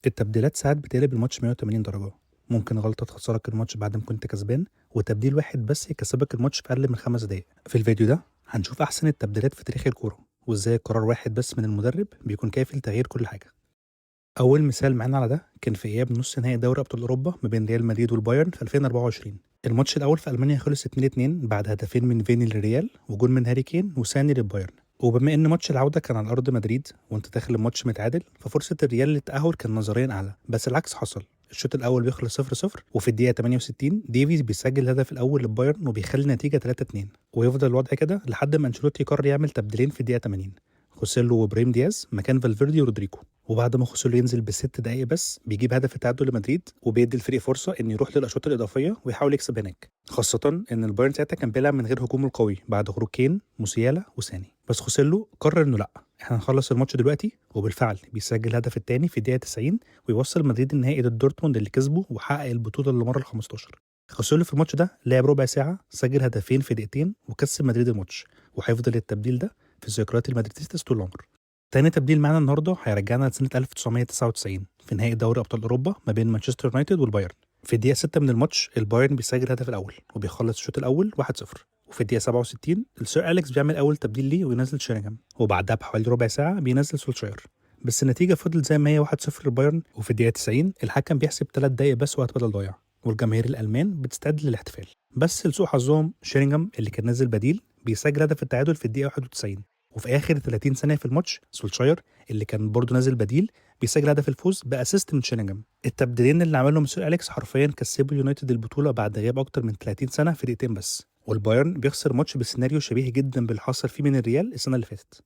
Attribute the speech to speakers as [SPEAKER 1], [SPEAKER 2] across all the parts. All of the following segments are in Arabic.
[SPEAKER 1] التبديلات ساعات بتقلب الماتش 180 درجة. ممكن غلطة تخسرك الماتش بعد ما كنت كسبان، وتبديل واحد بس يكسبك الماتش في أقل من 5 دقايق. في الفيديو ده هنشوف أحسن التبديلات في تاريخ الكورة، وإزاي قرار واحد بس من المدرب بيكون كافي لتغيير كل حاجة. أول مثال معانا على ده كان في إياب نص نهائي دوري أبطال أوروبا ما بين ريال مدريد والبايرن في 2024. الماتش الأول في ألمانيا خلص 2-2 بعد هدفين من فيني للريال وجول من هاري كين وساني للبايرن. وبما إن ماتش العودة كان على أرض مدريد وأنت داخل الماتش متعادل، ففرصة الريال للتأهل كان نظريا أعلى، بس العكس حصل. الشوط الأول بيخلص 0-0، وفي الدقيقة 68 ديفيز بيسجل الهدف الأول للبايرن وبيخلي النتيجة 3-2، ويفضل الوضع كده لحد ما أنشيلوتي قرر يعمل تبديلين في الدقيقة 80، خوسيلو وابراهيم دياز مكان فالفيردي ورودريجو. وبعد ما خوسيلو ينزل ب6 دقايق بس بيجيب هدف التعادل لمدريد، وبيدي الفريق فرصه انه يروح للاشواط الاضافيه ويحاول يكسب هناك، خاصه ان البايرن ساعتها كان بيلعب من غير هجومه القوي بعد خروج كين موسيالا وساني. بس خوسيلو قرر انه لا، احنا هنخلص الماتش دلوقتي، وبالفعل بيسجل الهدف الثاني في الدقيقه 90 ويوصل مدريد النهائي ضد دورتموند اللي كسبه وحقق البطوله للمره ال15. خوسيلو في الماتش ده لعب ربع ساعه، سجل هدفين في دقيقتين وكسب مدريد الماتش، وهيفضل التبديل ده في ذكريات المدريديسtas طول العمر. تاني تبديل معانا النهارده هيرجعنا لسنة 1999 في نهائي دوري أبطال أوروبا ما بين مانشستر يونايتد والبايرن. في الدقيقة 6 من الماتش البايرن بيسجل الهدف الأول وبيخلص الشوط الأول 1-0. وفي الدقيقة 67 السير أليكس بيعمل أول تبديل ليه وينزل شيرينغهام، وبعدها بحوالي ربع ساعة بينزل سولشاير. بس النتيجة فضلت زي ما هي 1-0 للبايرن. وفي الدقيقة 90 الحكم بيحسب 3 دقايق بس وقت بدل ضايع، والجماهير الألمان بتستعد للاحتفال. بس لسوء حظهم شيرينغهام اللي كان نازل بديل بيسجل هدف التعادل في الدقيقة 91. وفي اخر 30 ثانيه في الماتش سولشاير اللي كان برضه نازل بديل بيسجل هدف الفوز باسيست من شيرينغهام. التبديلين اللي عملهم سير اليكس حرفيا كسبوا اليونايتد البطوله بعد غياب اكتر من 30 سنه في دقيقتين بس. والبايرن بيخسر ماتش بسيناريو شبيه جدا باللي حصل فيه من الريال السنه اللي فاتت.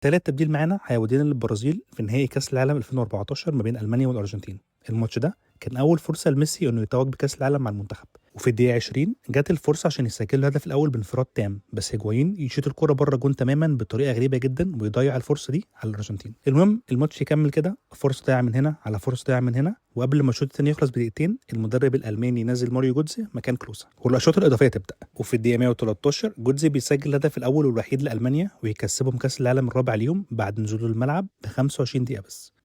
[SPEAKER 1] تالت تبديل معانا هيودينا للبرازيل في نهائي كاس العالم 2014 ما بين المانيا والارجنتين. الماتش ده كان اول فرصه لميسي انه يتوج بكاس العالم مع المنتخب، وفي الدقيقه 20 جت الفرصه عشان يسجل الهدف الاول بانفراد تام، بس هيجوايين يشوط الكره بره جون تماما بطريقه غريبه جدا ويضيع الفرصه دي على الارجنتين. المهم الماتش يكمل كده، فرصه ضايعه من هنا على فرصه ضايعه من هنا، وقبل ما الشوط الثاني يخلص بدقيقتين المدرب الالماني نزل ماريو جوتزي مكان كلوسا والاشواط الاضافيه تبدا. وفي الدقيقه 113 جوتزي بيسجل الهدف الاول والوحيد لالمانيا ويكسبهم كاس العالم الرابع ليهم بعد نزوله الملعب ب 25 دقيقه بس.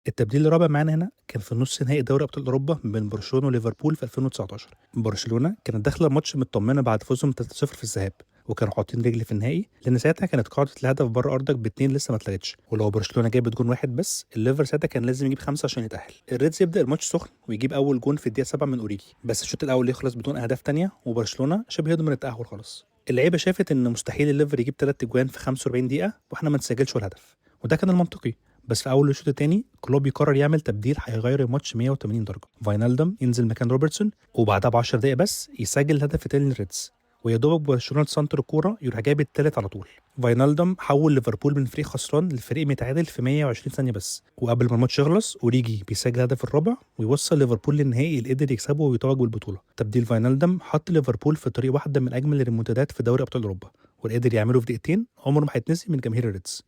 [SPEAKER 1] التبديل الرابع معانا هنا كان في نص نهائي دوري ابطال اوروبا بين برشلونه وليفربول في 2019. برشلونه كانت داخله الماتش مطمنه بعد فوزهم 3-0 في الذهاب، وكانوا حاطين رجل في النهائي لان ساعتها كانت قاعده الهدف بره ارضك باتنين لسه ما اتلغتش، ولو برشلونه جابت جون واحد بس الليفر ساعتها كان لازم يجيب 5 عشان يتاهل. الريدز يبدا الماتش سخن ويجيب اول جون في الدقيقه 7 من اوريجي، بس الشوط الاول يخلص بدون اهداف تانية وبرشلونه شبه يضمن التاهل خلاص. اللعيبه شافت ان مستحيل الليفر يجيب 3 اجوان في 45 دقيقه واحنا ما نسجلش ولا هدف، وده كان المنطقي. بس في اول الشوط الثاني كلوب يقرر يعمل تبديل هيغير الماتش 180 درجه. فاينالدم ينزل مكان روبرتسون، وبعدها ب 10 دقائق بس يسجل الهدف الثاني للريدز، ويا دوبك برشلونه تسنتر الكوره يروح جايب الثالث على طول. فاينالدم حول ليفربول من فريق خسران لفريق متعادل في 120 ثانيه بس. وقبل ما الماتش يخلص اوريجي بيسجل الهدف الرابع ويوصل ليفربول للنهائي اللي قدر يكسبه ويتوج بالبطوله. تبديل فاينالدم حط ليفربول في طريق واحده من اجمل الريمونتادات في دوري ابطال اوروبا، واللي قدر يعمله في دقيقتين عمره ما هيتنسي من جماهير الريدز.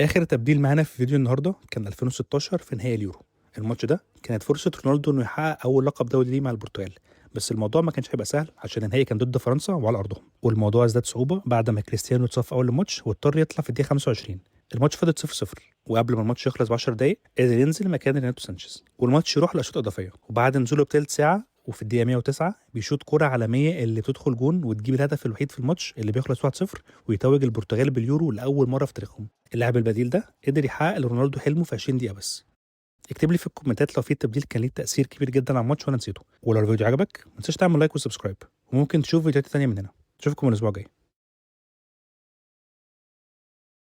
[SPEAKER 1] اخر تبديل معانا في فيديو النهارده كان 2016 في نهائي اليورو. الماتش ده كانت فرصه رونالدو انه يحقق اول لقب دولي ليه مع البرتغال، بس الموضوع ما كانش هيبقى سهل عشان النهائي كان ضد فرنسا وعلى ارضهم، والموضوع ازداد صعوبه بعد ما كريستيانو اتصاب في اول الماتش واضطر يطلع في الدقيقه 25. الماتش فضل 0-0، وقبل ما الماتش يخلص ب 10 دقايق قدر ينزل مكان ريناتو سانشيز والماتش يروح لاشواط اضافيه. وبعد نزوله بثلث ساعه وفي الدقيقه 109 بيشوط كرة عالميه اللي بتدخل جون وتجيب الهدف الوحيد في الماتش اللي بيخلص 1-0 ويتوج البرتغال باليورو لاول مره في تاريخهم. اللاعب البديل ده قدر يحقق لرونالدو حلمه في 20 دقيقه بس. اكتب لي في الكومنتات لو في تبديل كان ليه تاثير كبير جدا على الماتش وانا نسيته، ولو الفيديو عجبك ما تنساش تعمل لايك وسبسكرايب، وممكن تشوف فيديوهات تانية من هنا. اشوفكم الاسبوع الجاي.